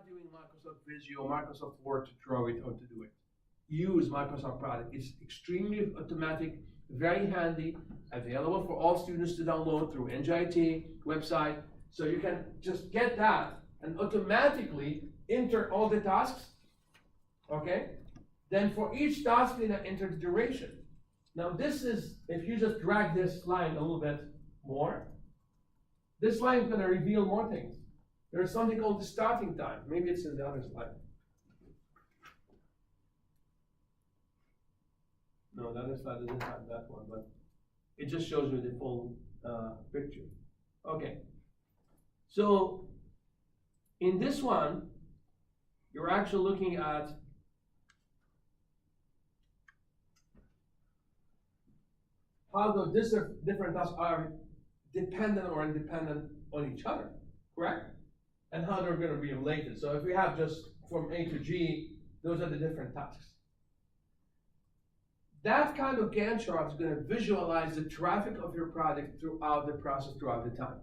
doing Microsoft Visio or Microsoft Word to draw it or to do it. Use Microsoft product. It's extremely automatic, very handy, available for all students to download through NJIT website. So you can just get that and automatically enter all the tasks, okay? Then for each task, you enter the duration. Now this is, if you just drag this line a little bit more, this line is gonna reveal more things. There's something called the starting time. Maybe it's in the other slide. No, the other slide doesn't have that one, but it just shows you the full picture. Okay. So in this one, you're actually looking at how the different tasks are dependent or independent on each other, correct? And how they're going to be related. So if we have just from A to G, those are the different tasks. That kind of Gantt chart is going to visualize the traffic of your product throughout the process, throughout the time.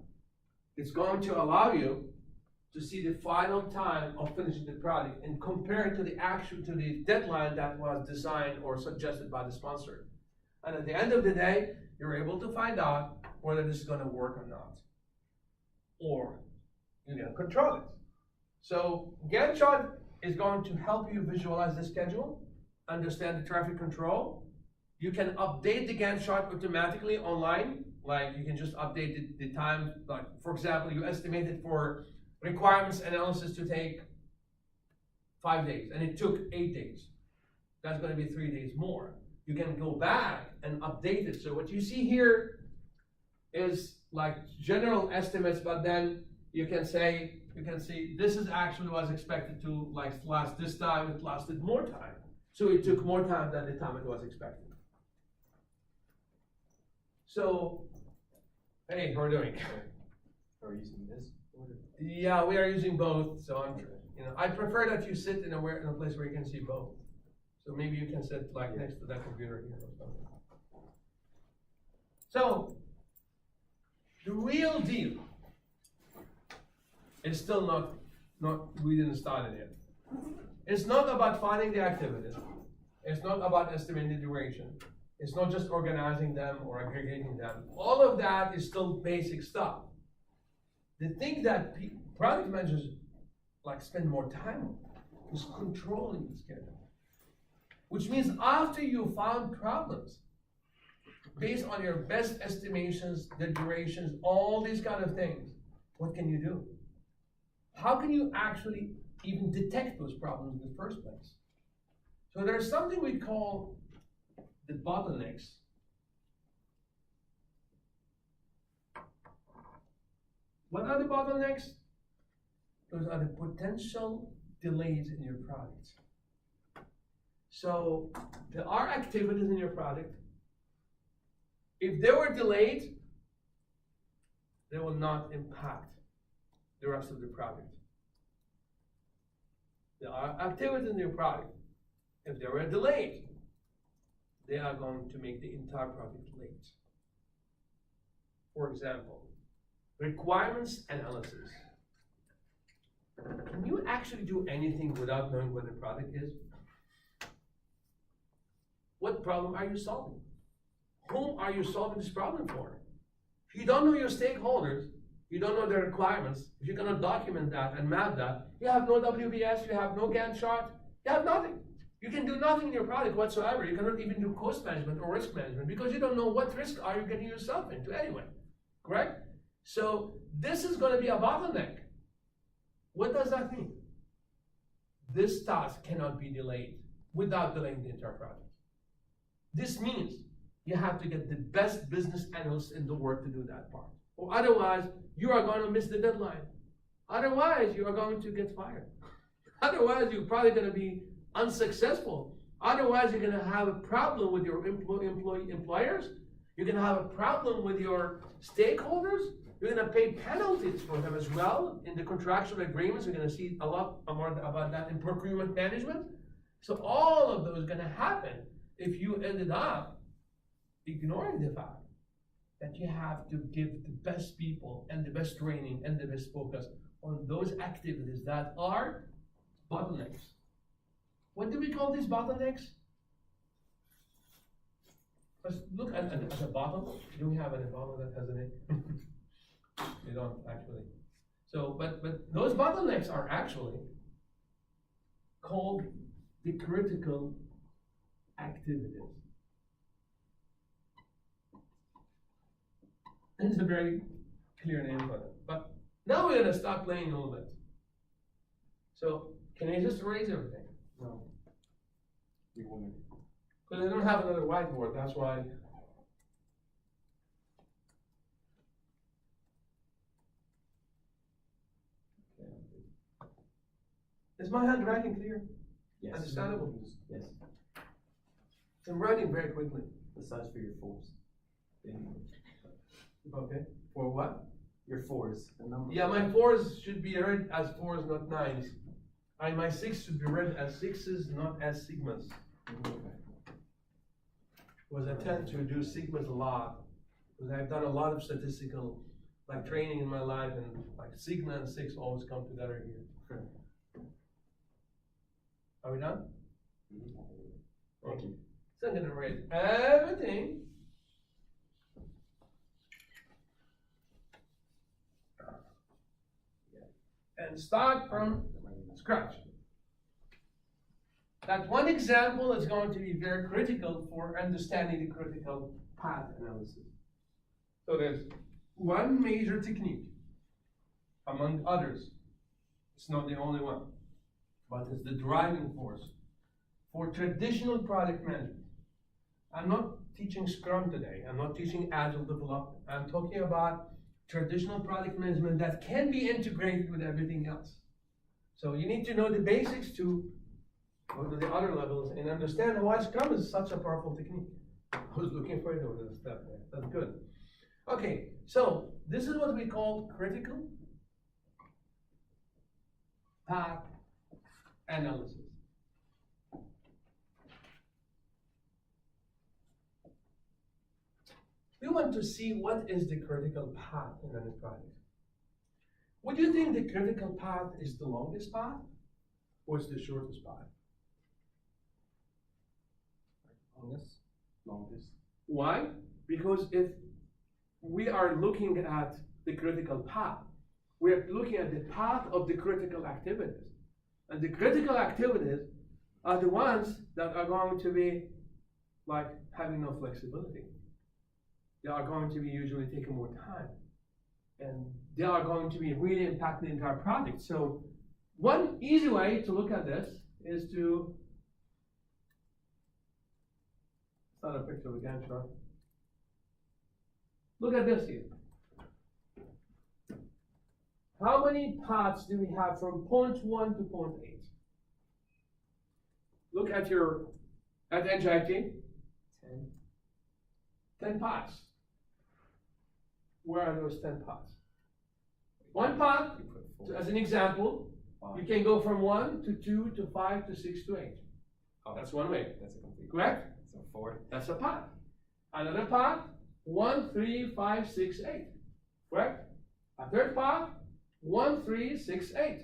It's going to allow you to see the final time of finishing the product and compare it to the deadline that was designed or suggested by the sponsor. And at the end of the day, you're able to find out whether this is going to work or not. Or you're going to control it. So Gantt chart is going to help you visualize the schedule, understand the traffic control. You can update the Gantt chart automatically online. Like you can just update the time. Like for example, you estimated for requirements analysis to take 5 days, and it took 8 days. That's going to be 3 days more. You can go back and update it. So what you see here is like general estimates, but then you can see this is actually was expected to like last this time. It lasted more time. So it took more time than the time it was expected. So, hey, how are we doing? Are we using this? Yeah, we are using both. So I prefer that you sit in a place where you can see both. So maybe you can sit like next to that computer here or something. So, the real deal is still we didn't start it yet. It's not about finding the activities. It's not about estimating the duration. It's not just organizing them or aggregating them. All of that is still basic stuff. The thing that product managers like spend more time on is controlling the schedule. Which means after you found problems, based on your best estimations, the durations, all these kind of things, what can you do? How can you actually even detect those problems in the first place? So there's something we call the bottlenecks. What are the bottlenecks? Those are the potential delays in your product. So there are activities in your product. If they were delayed, they will not impact the rest of the product. There are activities in your product. If they were delayed, they are going to make the entire product late. For example, requirements analysis. Can you actually do anything without knowing what the product is? What problem are you solving? Whom are you solving this problem for? If you don't know your stakeholders, you don't know their requirements, if you're going to document that and map that, you have no WBS, you have no Gantt chart, you have nothing. You can do nothing in your product whatsoever. You cannot even do cost management or risk management because you don't know what risk are you getting yourself into anyway, correct? So this is going to be a bottleneck. What does that mean? This task cannot be delayed without delaying the entire project. This means you have to get the best business analysts in the world to do that part. Or otherwise, you are going to miss the deadline. Otherwise, you are going to get fired. Otherwise, you're probably going to be unsuccessful. Otherwise, you're going to have a problem with your employers. You're going to have a problem with your stakeholders. You're going to pay penalties for them as well in the contractual agreements. You're going to see a lot more about that in procurement management. So all of those are going to happen if you ended up ignoring the fact that you have to give the best people and the best training and the best focus on those activities that are bottlenecks. What do we call these bottlenecks? Let's look at a bottle. Do we have any bottle that has a name? We don't actually. So, but those bottlenecks are actually called the critical activities. It's a very clear name for them. But now we're gonna start playing a little bit. So, can I just erase everything? No. You won't. Because I don't have another whiteboard, that's why. Is my handwriting clear? Yes. Understandable? Yes. I'm writing very quickly. The size for your fours. Okay. For what? Your fours. The number. Yeah, my fours should be read as fours, not nines. And my six should be read as sixes, not as sigmas. Because I tend to do sigmas a lot. Because I've done a lot of statistical like training in my life, and like sigma and six always come together here. Okay. Are we done? Thank you. So I'm gonna write everything. And start from scratch. That one example is going to be very critical for understanding the critical path analysis. So there's one major technique among others. It's not the only one, but it's the driving force for traditional product management. I'm not teaching Scrum today. I'm not teaching Agile development. I'm talking about traditional product management that can be integrated with everything else. So you need to know the basics to go to the other levels and understand why Scrum is such a powerful technique. I was looking for it over the step there. That's good. Okay, so this is what we call critical path analysis. We want to see what is the critical path in any project. Would you think the critical path is the longest path or is the shortest path? Longest. Why? Because if we are looking at the critical path, we are looking at the path of the critical activities. And the critical activities are the ones that are going to be like having no flexibility. They are going to be usually taking more time. And they are going to be really impacting the entire project. So one easy way to look at this is to start a picture of a Gantt chart. Look at this here. How many paths do we have from point 1 to point 8? Look at NJIT. 10 paths. Where are those 10 paths? One path, as an example, you can go from 1 to 2 to 5 to 6 to 8. Oh, that's one way. That's a complete. Correct? So 4. That's a path. Another path, 1, 3, 5, 6, 8. Correct? A third path, 1, 3, 6, 8.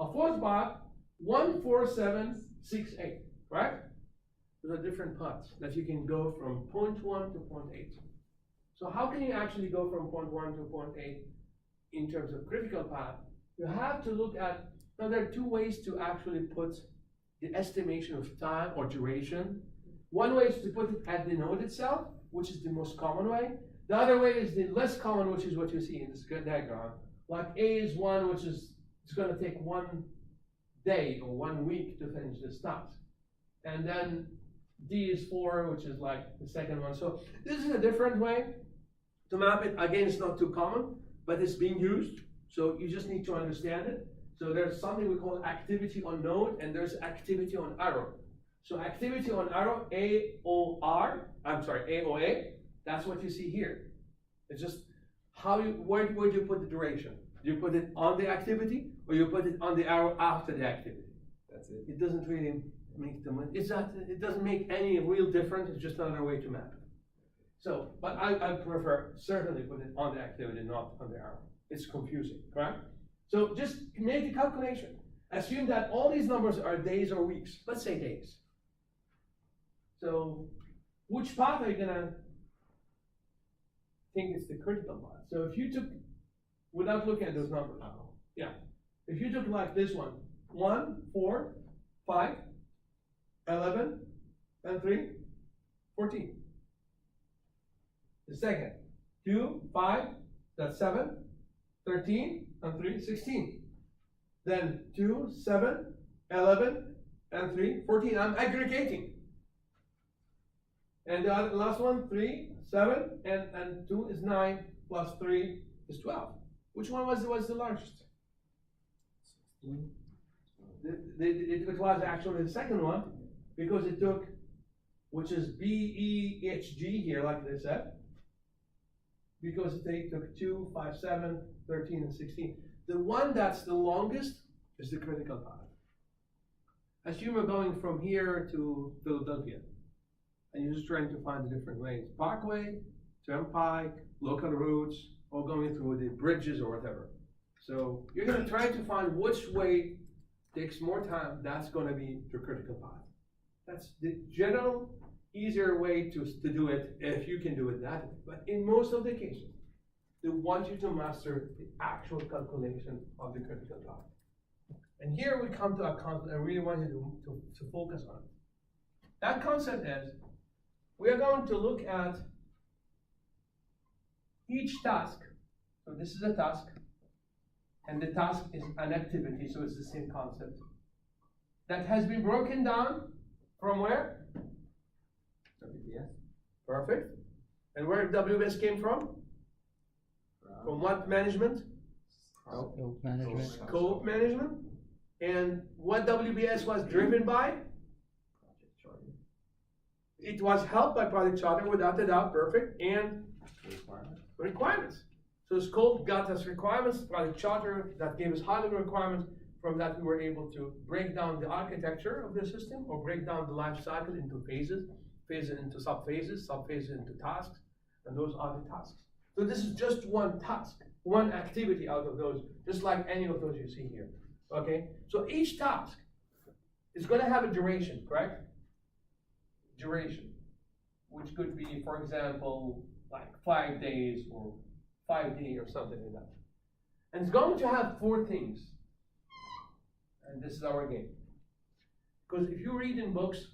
A fourth path, 1, 4, 7, 6, 8. Correct? Those are different paths that you can go from point 1 to point 8. So how can you actually go from point 1 to point 8 in terms of critical path? You have to look at, now there are two ways to actually put the estimation of time or duration. One way is to put it at the node itself, which is the most common way. The other way is the less common, which is what you see in this diagram. Like A is 1, which is, it's going to take 1 day or 1 week to finish this task. And then D is 4, which is like the second one. So this is a different way to map it. Again, it's not too common, but it's being used. So you just need to understand it. So there's something we call activity on node, and there's activity on arrow. So activity on arrow, AOA, that's what you see here. It's just how where do you put the duration? Do you put it on the activity, or you put it on the arrow after the activity? That's it. It doesn't really make it doesn't make any real difference. It's just another way to map it. So, but I prefer certainly put it on the activity, not on the arrow. It's confusing, correct? So just make the calculation. Assume that all these numbers are days or weeks. Let's say days. So, which path are you gonna think is the critical path? So if you took, without looking at those numbers, yeah. If you took like this one, 1, 4, 5, 11, and 3, 14. The second, 2, 5, that's 7, 13, and 3, 16. Then 2, 7, 11, and 3, 14. I'm aggregating. And the last one, 3, 7, and 2 is 9, plus 3 is 12. Which one was the largest? 16. It was actually the second one, because it took, which is B, E, H, G here, like they said, because they took 2, 5, 7, 13, and 16. The one that's the longest is the critical path. Assume we're going from here to Philadelphia, and you're just trying to find the different lanes. Parkway, Turnpike, local routes, or going through the bridges or whatever. So you're gonna try to find which way takes more time. That's gonna be the critical path. That's the general, easier way to do it if you can do it that way. But in most of the cases, they want you to master the actual calculation of the critical path. And here we come to a concept I really want you to focus on. That concept is, we are going to look at each task. So this is a task, and the task is an activity, so it's the same concept. That has been broken down from where? WBS. Perfect. And where WBS came from? From what management? Scope management. Scope management. And what WBS was driven by? Project charter. It was helped by Project Charter, without a doubt, perfect, and Requirement. requirements. So Scope got us requirements, Project Charter, that gave us high-level requirements. From that, we were able to break down the architecture of the system, or break down the life cycle into phases, phases into subphases, subphases into tasks, and those are the tasks. So this is just one task, one activity out of those, just like any of those you see here. Okay? So each task is going to have a duration, correct? Duration, which could be, for example, like 5 days or 5 days or something like that. And it's going to have 4 things. And this is our game. Because if you read in books,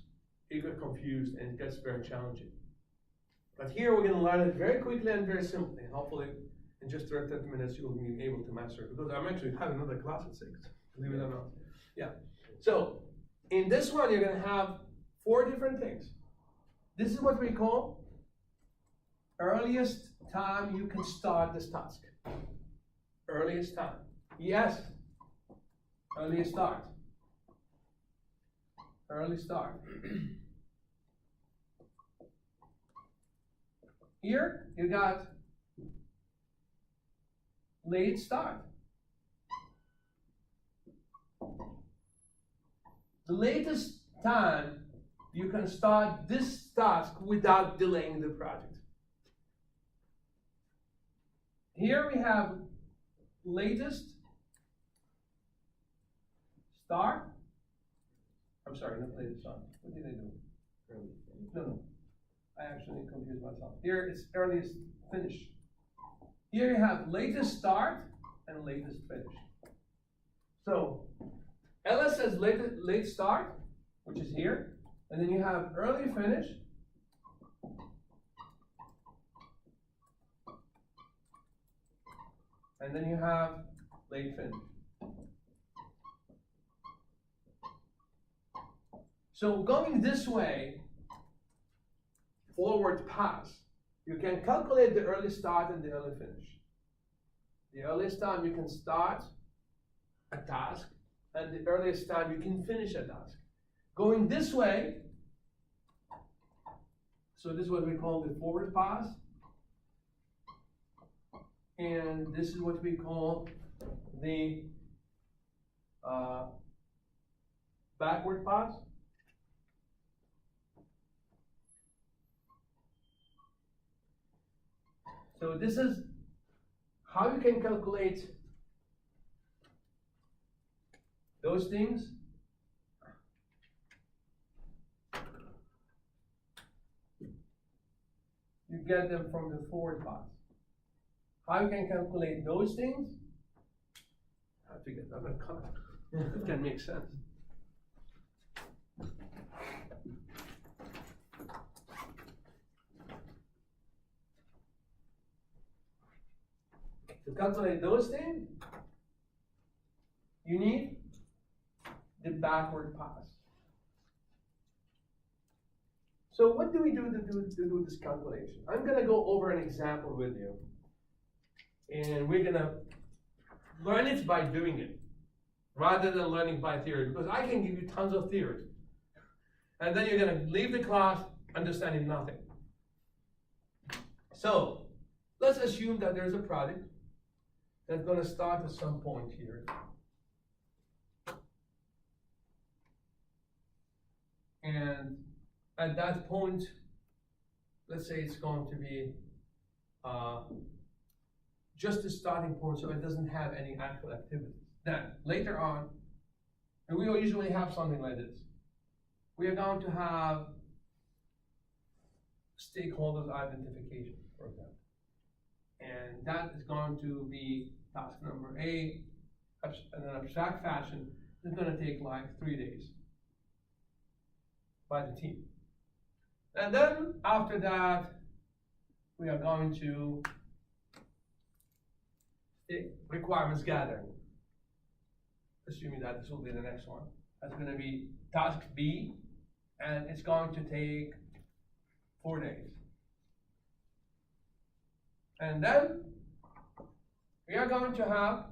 you get confused and it gets very challenging. But here we're going to learn it very quickly and very simply. Hopefully, in just 30 minutes, you'll be able to master it. Because I'm actually having another class at 6, believe it or not. Yeah. So, in this one, you're going to have 4 different things. This is what we call earliest time you can start this task. Earliest time. Yes. Early start. Early start. Here you got late start. The latest time you can start this task without delaying the project. Here we have latest start. I'm sorry, not latest start. What did I do? Early finish. No. I actually confused myself. Here it's earliest finish. Here you have latest start and latest finish. So LS says late start, which is here, and then you have early finish. And then you have late finish. So going this way, forward pass, you can calculate the early start and the early finish. The earliest time you can start a task, and the earliest time you can finish a task. Going this way, so this is what we call the forward pass, and this is what we call the backward pass. So this is how you can calculate those things, you get them from the forward pass. How you can calculate those things? I have to get another color. It can make sense. To calculate those things, you need the backward pass. So what do we do to do this calculation? I'm gonna go over an example with you. And we're gonna learn it by doing it, rather than learning by theory, because I can give you tons of theories. And then you're gonna leave the class understanding nothing. So, let's assume that there's a project that's gonna start at some point here. And at that point, let's say it's going to be just a starting point, so it doesn't have any actual activity. Then, later on, and we will usually have something like this. We are going to have stakeholders identification, for example. And that is going to be task number A, in an abstract fashion. It's going to take like 3 days by the team. And then, after that, we are going to requirements gathering. Assuming that this will be the next one. That's going to be task B, and it's going to take 4 days. And then we are going to have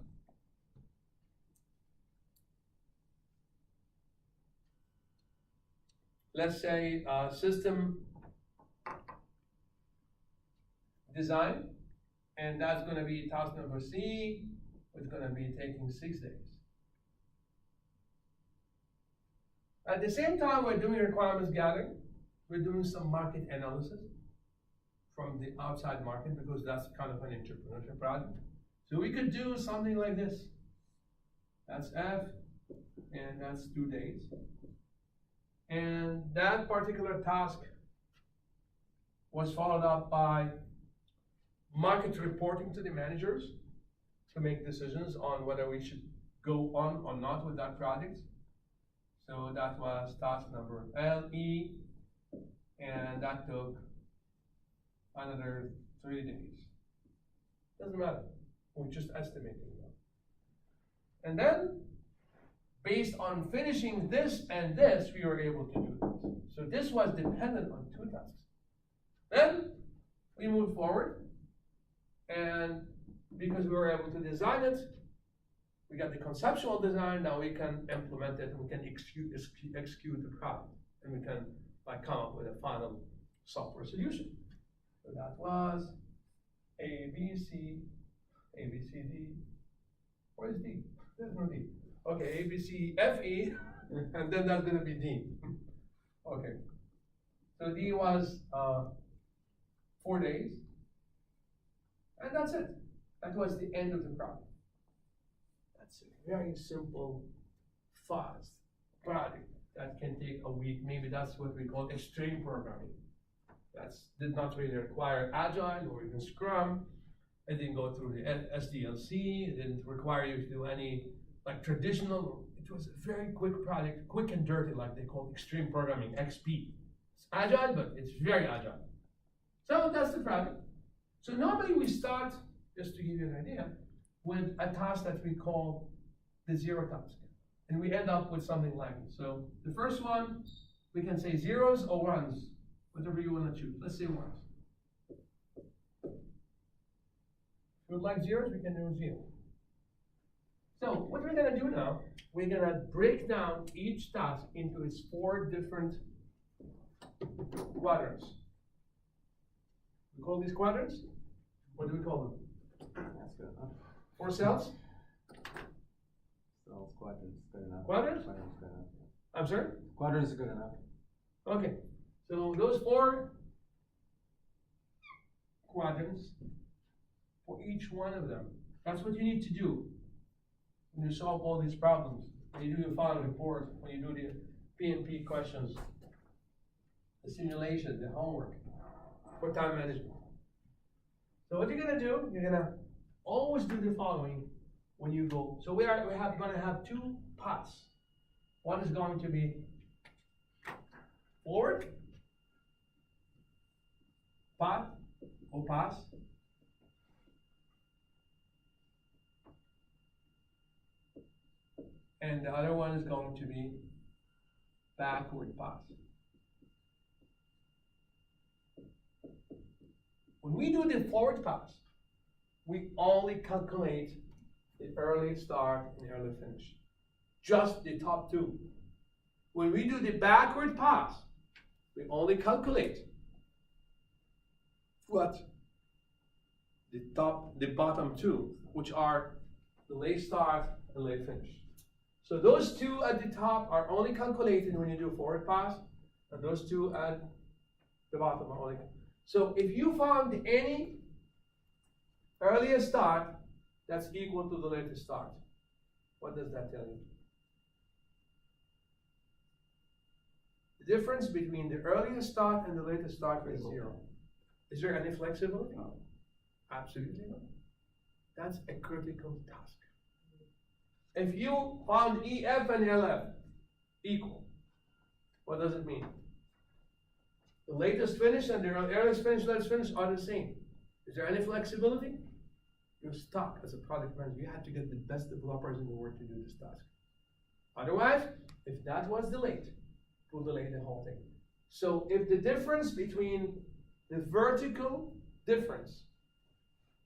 let's say system design, and that's going to be task number C, which is going to be taking 6 days. At the same time, we're doing requirements gathering. We're doing some market analysis from the outside market, because that's kind of an entrepreneurship project. So we could do something like this. That's F, and that's 2 days. And that particular task was followed up by market reporting to the managers to make decisions on whether we should go on or not with that project. So that was task number LE, and that took another 3 days. Doesn't matter, we're just estimating that. And then, based on finishing this and this, we were able to do this. So this was dependent on 2 tasks. Then, we moved forward, and because we were able to design it, we got the conceptual design. Now we can implement it, and we can execute the project, and we can come up with a final software solution. So that was A, B, C, D. Where's D? There's no D. Okay, A, B, C, F, E, and then that's going to be D. Okay. So D was 4 days, and that's it. That was the end of the project. That's a very simple, fast project that can take a week. Maybe that's what we call extreme programming. That did not really require Agile or even Scrum. It didn't go through the SDLC. It didn't require you to do any traditional. It was a very quick project, quick and dirty, like they call extreme programming, XP. It's Agile, but it's very Agile. So that's the project. So normally we start, just to give you an idea, with a task that we call the 0 task. And we end up with something like this. So the first one, we can say zeros or ones, whatever you want to choose. Let's say ones. If you would like zeros, we can do 0. So what we're going to do now, we're going to break down each task into its 4 different quadrants. We call these quadrants? What do we call them? That's good enough. 4 cells? So quadrants good enough. Quadrants? Quadrants good enough. I'm sorry? Quadrants are good enough. Okay. So those 4 quadrants, for each one of them, that's what you need to do when you solve all these problems. when you do your final report, when you do the P&P questions, the simulation, the homework for time management. So what you're gonna do, you're gonna always do the following when you go. So gonna have two paths. One is going to be forward path or pass. And the other one is going to be backward pass. When we do the forward pass, we only calculate the early start and the early finish. Just the top two. When we do the backward pass, we only calculate what? The bottom two, which are the late start and late finish. So those two at the top are only calculated when you do forward pass, and those two at the bottom are only. So if you found any earlier start that's equal to the latest start, what does that tell you? The difference between the earliest start and the latest start is 0. Is there any flexibility? No. Absolutely not. That's a critical task. If you found EF and LF equal, what does it mean? The latest finish and the earliest finish, latest finish are the same. Is there any flexibility? You're stuck as a product manager. You have to get the best developers in the world to do this task. Otherwise, if that was delayed, it will delay the whole thing. So if the difference between the vertical difference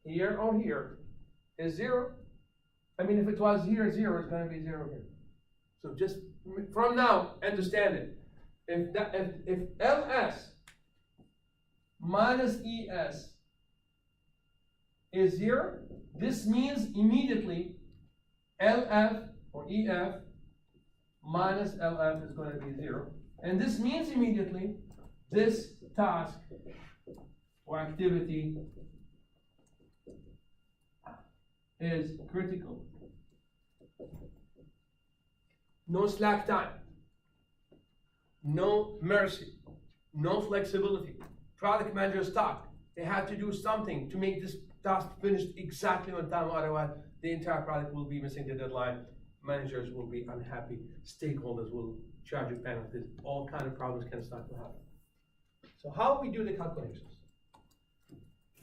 here or here is 0, I mean, if it was here 0, it's going to be 0 here. So just from now, understand it. If LS minus ES is 0, this means immediately LF or EF minus LF is going to be 0. And this means immediately this task or activity is critical. No slack time, no mercy, no flexibility. Product managers talk. They have to do something to make this task finished exactly on time, otherwise the entire product will be missing the deadline. Managers will be unhappy, stakeholders will charge you penalties, all kind of problems can start to happen. So how we do the calculations?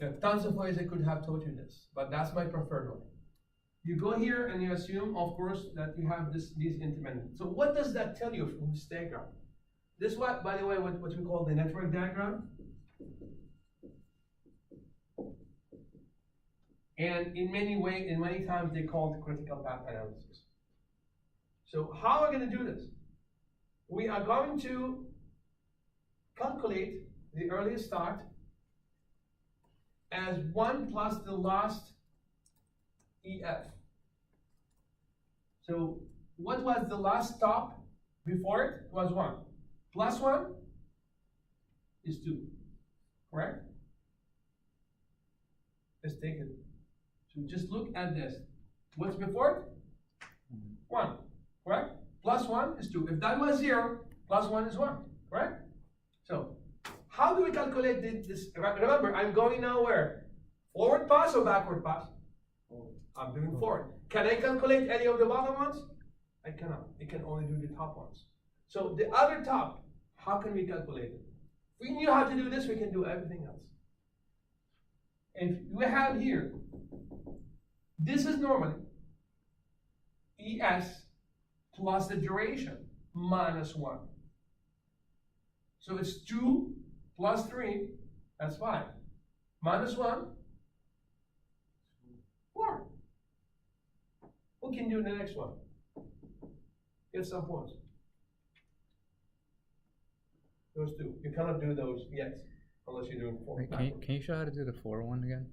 There are tons of ways I could have taught you this, but that's my preferred way. You go here and you assume, of course, that you have these intermittent. So what does that tell you from this diagram? This what, by the way, what we call the network diagram. And in many times they call it critical path analysis. So how are we going to do this? We are going to calculate the earliest start as 1 plus the last EF. So what was the last stop before it? It was 1. Plus 1 is 2, correct? Let's take it. So just look at this. What's before it? 1, correct? Plus 1 is 2. If that was 0, plus 1 is 1, correct? So how do we calculate this? Remember, I'm going now where? Forward pass or backward pass? I'm doing forward. Can I calculate any of the bottom ones? I cannot. I can only do the top ones. So the other top, how can we calculate it? If we knew how to do this, we can do everything else. And we have here, this is normally ES plus the duration minus 1. So it's 2 plus 3, that's 5. Minus 1, 4. Who can do the next one? Get some points. Those two. You cannot do those yet, unless you're doing 4. Wait, can you show how to do the 4 one again?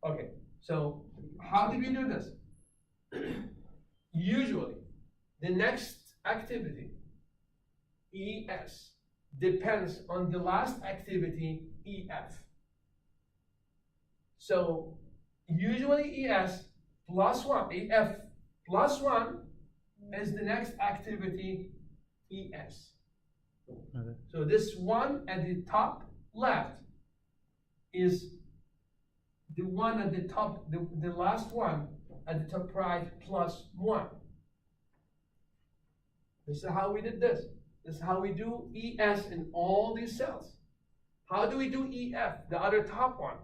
Okay, so how did we do this? Usually, the next activity, ES, depends on the last activity, EF. So, usually ES plus 1, EF plus 1 is the next activity ES. Okay. So this one at the top left is the one at the top, the last one at the top right plus 1. This is how we did this. This is how we do ES in all these cells. How do we do EF, the other top one?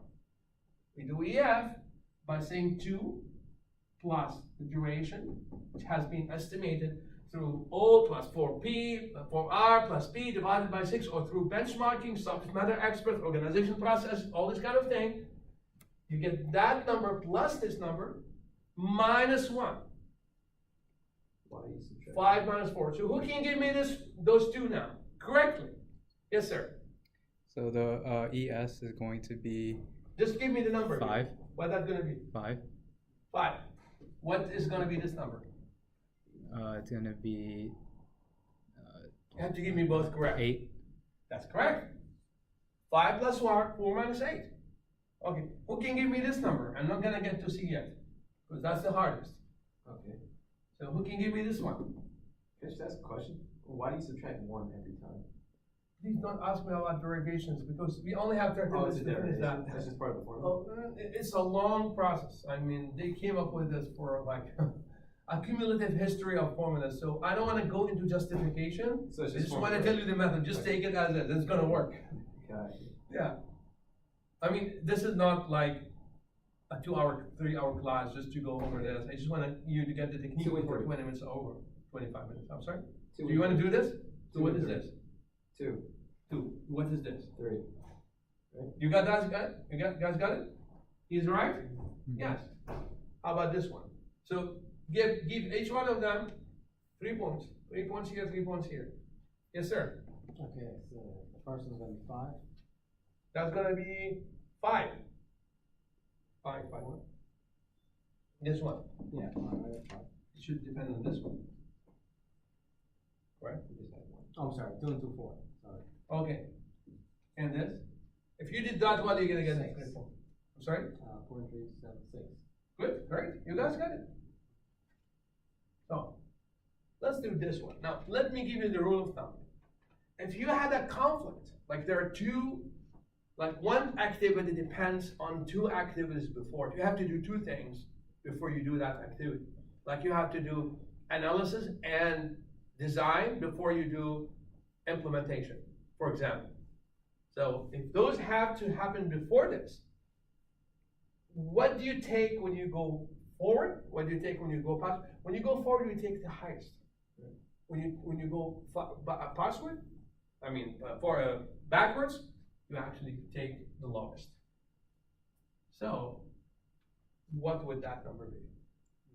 We do EF by saying 2 plus the duration, which has been estimated through O plus 4P, 4R plus P divided by 6, or through benchmarking, subject matter experts, organization process, all this kind of thing. You get that number plus this number minus 1. Why do you subtract? 5 minus 4. So who can give me those two now correctly? Yes, sir. So the ES is going to be Just give me the number. 5. What that's going to be? 5. 5. What is going to be this number? It's going to be You have to give me both correct. 8. That's correct. 5 plus 4, 4 minus 8. Okay, who can give me this number? I'm not going to get to C yet, because that's the hardest. Okay. So who can give me this one? Can I just ask a question? Why do you subtract 1 every time? Please don't ask me about derivations, because we only have 30 Oh, minutes it's a to finish derivation. that. That's just part of the formula? Well, it's a long process. I mean, they came up with this for like a cumulative history of formulas. So I don't want to go into justification. So it's I just just want to formula. tell you the method. Just take it as is. It's going to work. Got it. Yeah. I mean, this is not like a 2-hour, 3-hour class just to go over this. I just want you to get the technique 2 and before 3. 20 minutes over. 25 minutes. I'm sorry. 2 Do you want to do this? So 2 what and is 3. this? 2, 2. What is this? 3. You got that? You guys got it? He's right? Mhm. Yes. How about this one? So give each one of them 3 points. 3 points here, 3 points here. Yes, sir. Okay, so the first one's gonna be 5. That's gonna be 5. 5. This one. Yeah, 5. It should depend on this one. Right? We just had 1. Oh, I'm sorry, 2 and 2, 4. Sorry. Okay. And this? If you did that one, you're gonna get 6. 3 points. I'm sorry? 4 and 3, 7, 6. Good, great. You guys got it. So, let's do this one. Now, let me give you the rule of thumb. If you had a conflict, like there are two, like one activity depends on 2 activities before. You have to do 2 things before you do that activity. Like you have to do analysis and design before you do implementation, for example. So if those have to happen before this, what do you take when you go forward? What do you take when you go past? When you go forward, you take the highest. When you go passward, backwards, you actually take the lowest. So, what would that number be?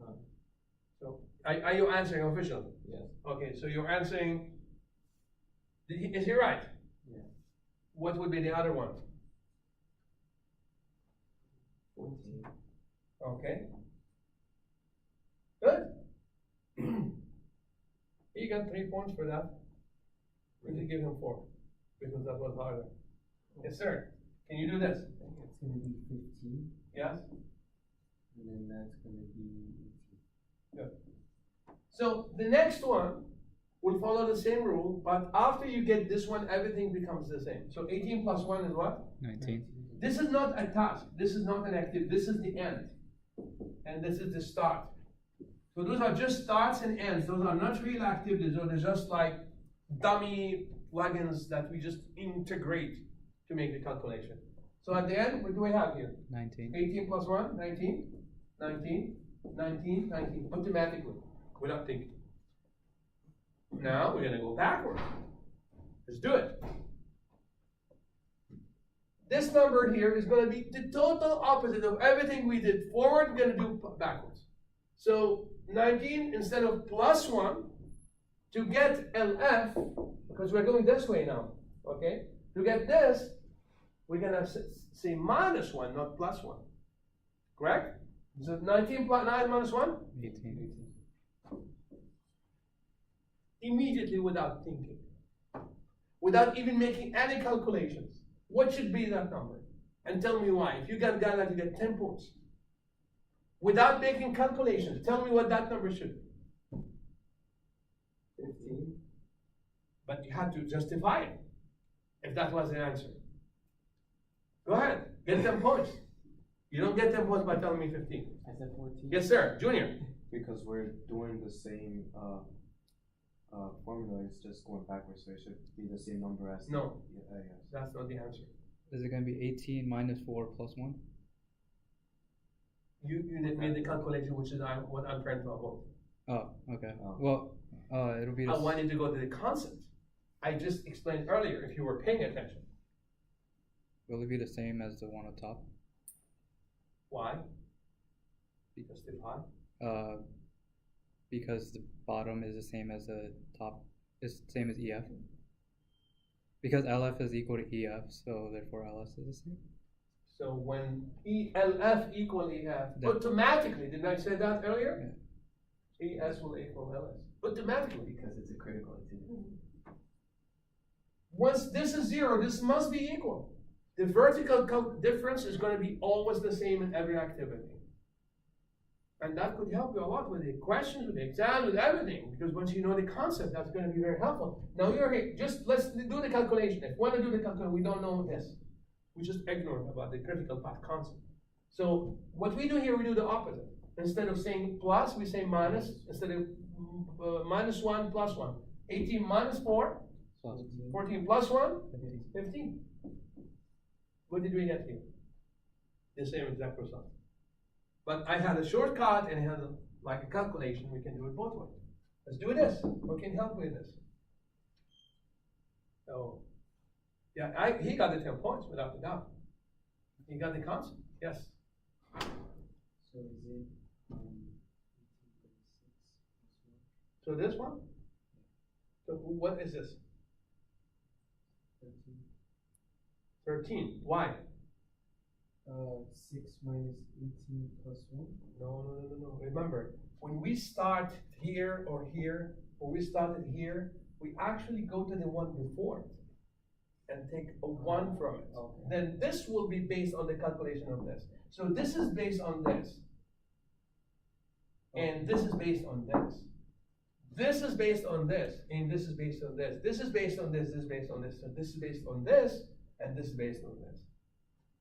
None. So, are you answering officially? Yes. Okay, so you're answering. Is he right? Yeah. What would be the other one? 14. Okay. Good. He got 3 points for that. We should give him 4 because that was harder. Yes, sir. Can you do this? I think it's gonna be 15, Yes. and then that's gonna be 18. Good. So the next one will follow the same rule, but after you get this one, everything becomes the same. So 18 plus 1 is what? 19. This is not a task. This is not an activity. This is the end. And this is the start. So those are just starts and ends. Those are not real activities. Those are just like dummy plugins that we just integrate to make the calculation. So at the end, what do we have here? 19. 18 plus 1, 19, 19, 19, 19, automatically, without thinking. Now we're gonna go backward. Let's do it. This number here is gonna be the total opposite of everything we did forward, we're gonna do backwards. So 19 instead of plus 1, to get LF, because we're going this way now, okay? To get this, we're gonna say minus 1, not plus 1. Correct? So 19 plus 9 minus 1? 18. Immediately without thinking. Without even making any calculations. What should be that number? And tell me why. If you got that, you get 10 points. Without making calculations, tell me what that number should be. But you have to justify it, if that was the answer. Go ahead, get 10 points. You don't get 10 points by telling me 15. I said 14. Yes, sir, Junior. Because we're doing the same formula, it's just going backwards, so it should be the same number as. No. Yeah, yes. That's not the answer. Is it gonna be 18 minus 4 plus 1? You made the calculation, which is what I'm trying to avoid. Oh, okay. Oh. Well, it'll be the I want you to go to the concept. I just explained earlier, if you were paying attention. will it be the same as the one on top? Why? Because they're high. Because the bottom is the same as the top, is the same as EF. Because LF is equal to EF, so therefore LS is the same. So when ELF equal EF, That- automatically, didn't I say that earlier? ES will equal LS, automatically. Because it's a critical activity. Once this is 0, this must be equal. The vertical difference is going to be always the same in every activity. And that could help you a lot with the questions, with the exam, with everything. Because once you know the concept, that's going to be very helpful. Now you're here, just let's do the calculation. If we want to do the calculation, we don't know this. We just ignore about the critical path concept. So what we do here, we do the opposite. Instead of saying plus, we say minus. Instead of minus 1 plus 1. 18 minus 4. Plus 14 plus 1, 15. What did we get here? The same exact result. But I had a shortcut and I had like a calculation. We can do it both ways. Let's do this. What can help with this? So, yeah, he got the 10 points without a doubt. He got the concept. Yes. So is it 18.6 So this one? So what is this? 13? 13. Why? 6 minus 18 plus 1? No. Remember, when we start here or here, or we started here, we actually go to the one before it and take a 1 from it. Okay. Then this will be based on the calculation of this. So this is based on this. And this is based on this. This is based on this, and this is based on this. This is based on this, this is based on this, and this is based on this, and this is based on this.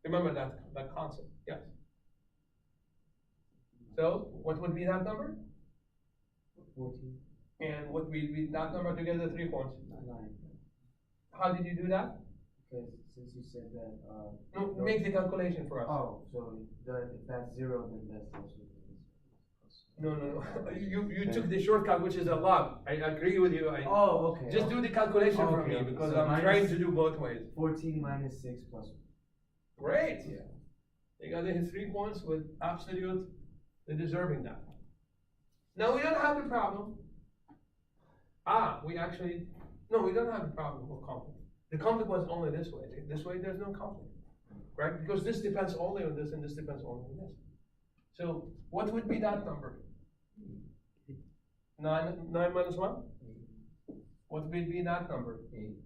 Remember that concept, yes. So, what would be that number? 14. And what would be that number to get the 3 points? 9. How did you do that? Because since you said that. No, make the calculation for us. Oh, so if that's 0, then that's also. No. You took the shortcut, which is a lot. I agree with you. Oh, okay. Just do the calculation for me, Okay, because so I'm minus- trying to do both ways. 14 minus 6 plus 1. Great. You got his 3 points with absolute deserving that. Now we don't have the problem. We don't have the problem of conflict. The conflict was only this way. This way there's no conflict, right? Because this depends only on this and this depends only on this. So what would be that number? 9 minus 1? What would be that number? 8.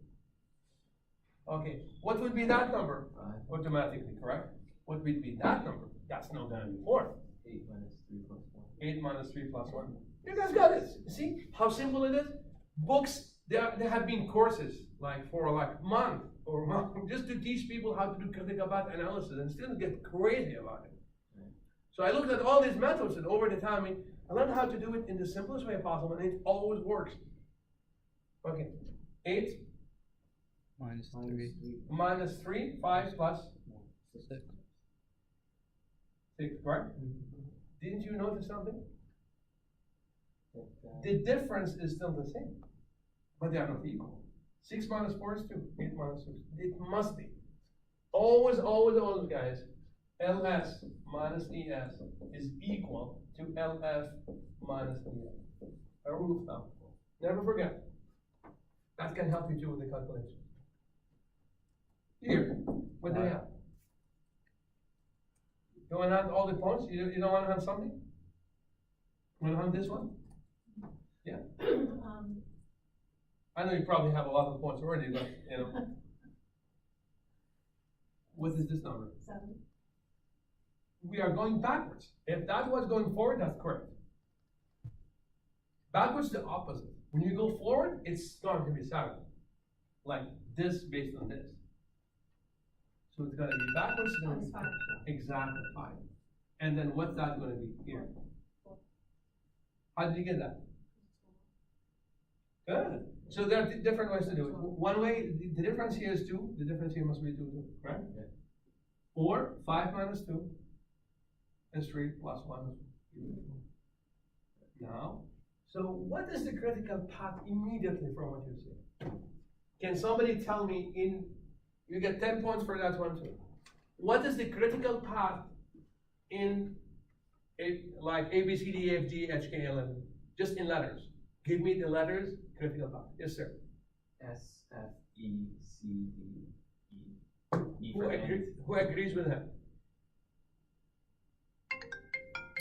Okay. What would be that number? 5. Automatically, correct? What would be that number? That's not going to be 4. 8 minus 3 plus 1. 8 minus 3 plus 1. You guys got it. See how simple it is? Books, there have been courses like for like month just to teach people how to do critical path analysis, and still get crazy about it. So I looked at all these methods, and over the time, I learned how to do it in the simplest way possible, and it always works. Okay, 8 minus 3. minus 3, 5 plus 6. 6, right? Didn't you notice something? But, The difference is still the same, but they are not equal. 6 minus 4 is 2, 8 minus 6. It must be. Always, guys. LS minus ES is equal to LF minus ES. A rule of thumb. Never forget. That can help you too with the calculation. Here, what do you have? You want to have all the points? You don't want to have something? You want to have this one? Yeah. I know you probably have a lot of points already, but what is this number? 7. We are going backwards. If that was going forward, that's correct. Backwards, the opposite. When you go forward, it's going to be 7. like this based on this. So it's gonna be backwards, it's gonna be That's fine. exactly 5. And then what's that gonna be here? How did you get that? Good. So there are different ways to do it. One way, the difference here is 2, the difference here must be 2 too, right? Yeah. Or 5 minus 2 is 3 plus 1 is 2. Now, so what is the critical path immediately from what you see? Can somebody tell me you get 10 points for that one too. What is the critical path in like A, B, C, D, E, F, G, H, K, L, M? Just in letters. Give me the letters, critical path. Yes, sir. S, F, E, C, D, E. E for Who agrees with him?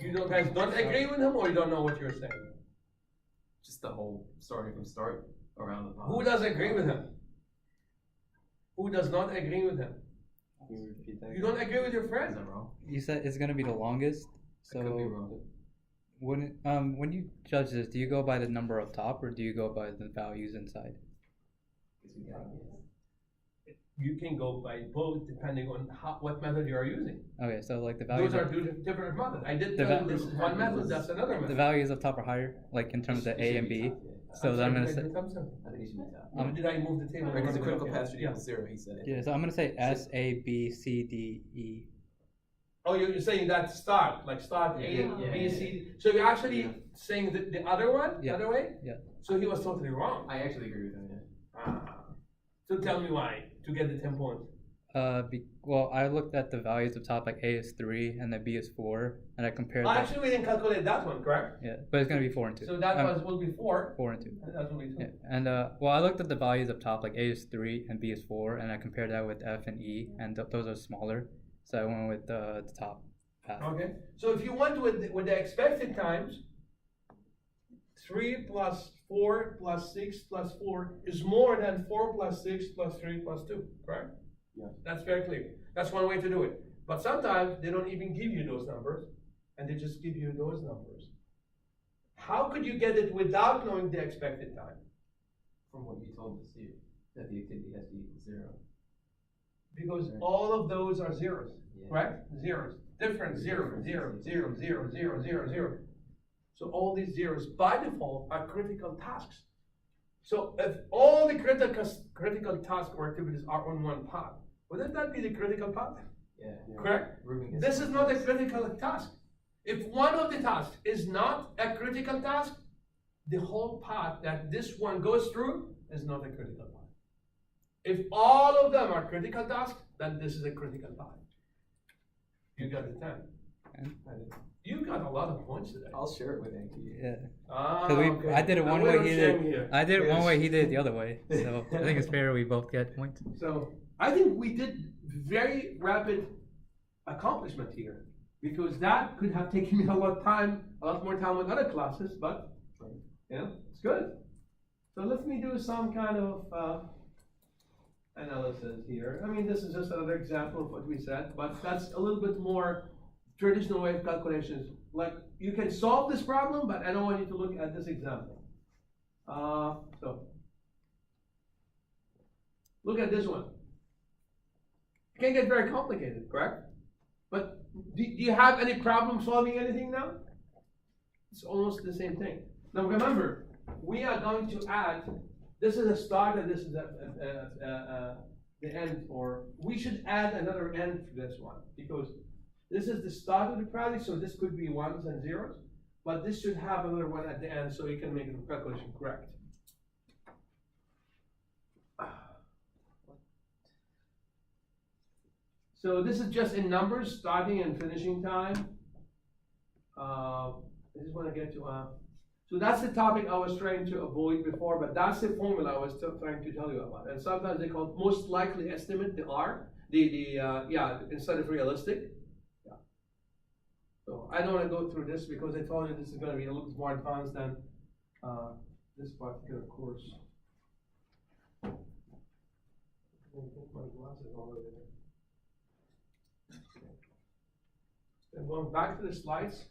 You guys don't agree with him, or you don't know what you're saying? Just the whole starting from start around the Who does agree with him? Who does not agree with him? Can you repeat that? You don't agree with your Is friend? that wrong? You said it's gonna be the longest. I could be So wrong. when you judge this, do you go by the number up top or do you go by the values inside? You can go by both depending on what method you are using. Okay, so like the values. Those are two different methods. I did The tell you va- this is one method, that's another The method. values up top are higher, like in terms of the A and B. So then I'm gonna say, I think it should be top. Did I move the table? Because the critical Okay. path should Yeah. equal 0, he said it. yeah. So I'm gonna say S, A, B, C, D, E. Oh, you're saying that start, like start A, Yeah, B, yeah, C. So you're actually Yeah. saying the other one, the Yeah. other way? Yeah. So he was totally wrong. I actually agree with him, yeah. So tell me why, to get the 10 points. Well, I looked at the values up top, like A is 3 and then B is 4, and I compared Oh, that. actually, we didn't calculate that one, correct? Yeah, but it's gonna be 4 and 2. So that will be 4, 4 and 2. and that will be 2. Yeah, and well, I looked at the values up top, like A is 3 and B is 4, and I compared that with F and E, and those are smaller, so I went with the top path. Okay, so if you went with the expected times, 3 plus 4 plus 6 plus 4 is more than 4 plus 6 plus 3 plus 2, correct? Yeah. That's very clear. That's one way to do it. But sometimes they don't even give you those numbers, and they just give you those numbers. How could you get it without knowing the expected time? From what you told us here, that the activity has to equal 0. Because Right. all of those are zeros, Yeah. right? Zeros. Different 0, 0, 0, 0, 0, 0, 0. So all these zeros by default are critical tasks. So if all the critical tasks or activities are on one path, wouldn't that be the critical path? Yeah. Correct? Rubin gets This is not a critical task. If one of the tasks is not a critical task, the whole path that this one goes through is not a critical path. If all of them are critical tasks, then this is a critical path. You got the 10. You got a lot of points today. I'll share it with Anki. Yeah, Ah, because okay. I did it Now one we're way, not he sharing did. here. I did it one Yes. way, he did it the other way. So I think it's fair we both get points. So I think we did very rapid accomplishment here, because that could have taken me a lot more time with other classes, but it's good. So let me do some kind of analysis here. I mean, this is just another example of what we said, but that's a little bit more traditional way of calculations. Like, you can solve this problem, but I don't want you to look at this example. So look at this one. It can get very complicated, correct? But do you have any problem solving anything now? It's almost the same thing. Now remember, we are going to add, this is a start and this is the end, or we should add another end to this one, because this is the start of the project, so this could be ones and zeros, but this should have another one at the end so you can make the calculation correct. So this is just in numbers, starting and finishing time. I just want to get to, so that's the topic I was trying to avoid before, but that's the formula I was trying to tell you about. And sometimes they call it most likely estimate, the R, instead of realistic. Yeah. So I don't want to go through this because I told you this is going to be a little more advanced than this particular course. I'm going to put my glasses all over there. And going back to the slides,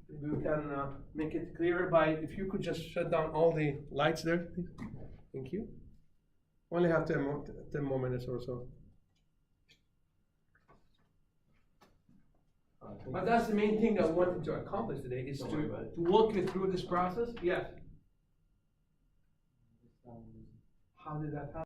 we can make it clearer by, if you could just shut down all the lights there, please. Thank you. Only have 10 more minutes or so. But that's the main thing that I wanted to accomplish today, is Don't worry about to it. walk you through this process. Yes. How did that happen?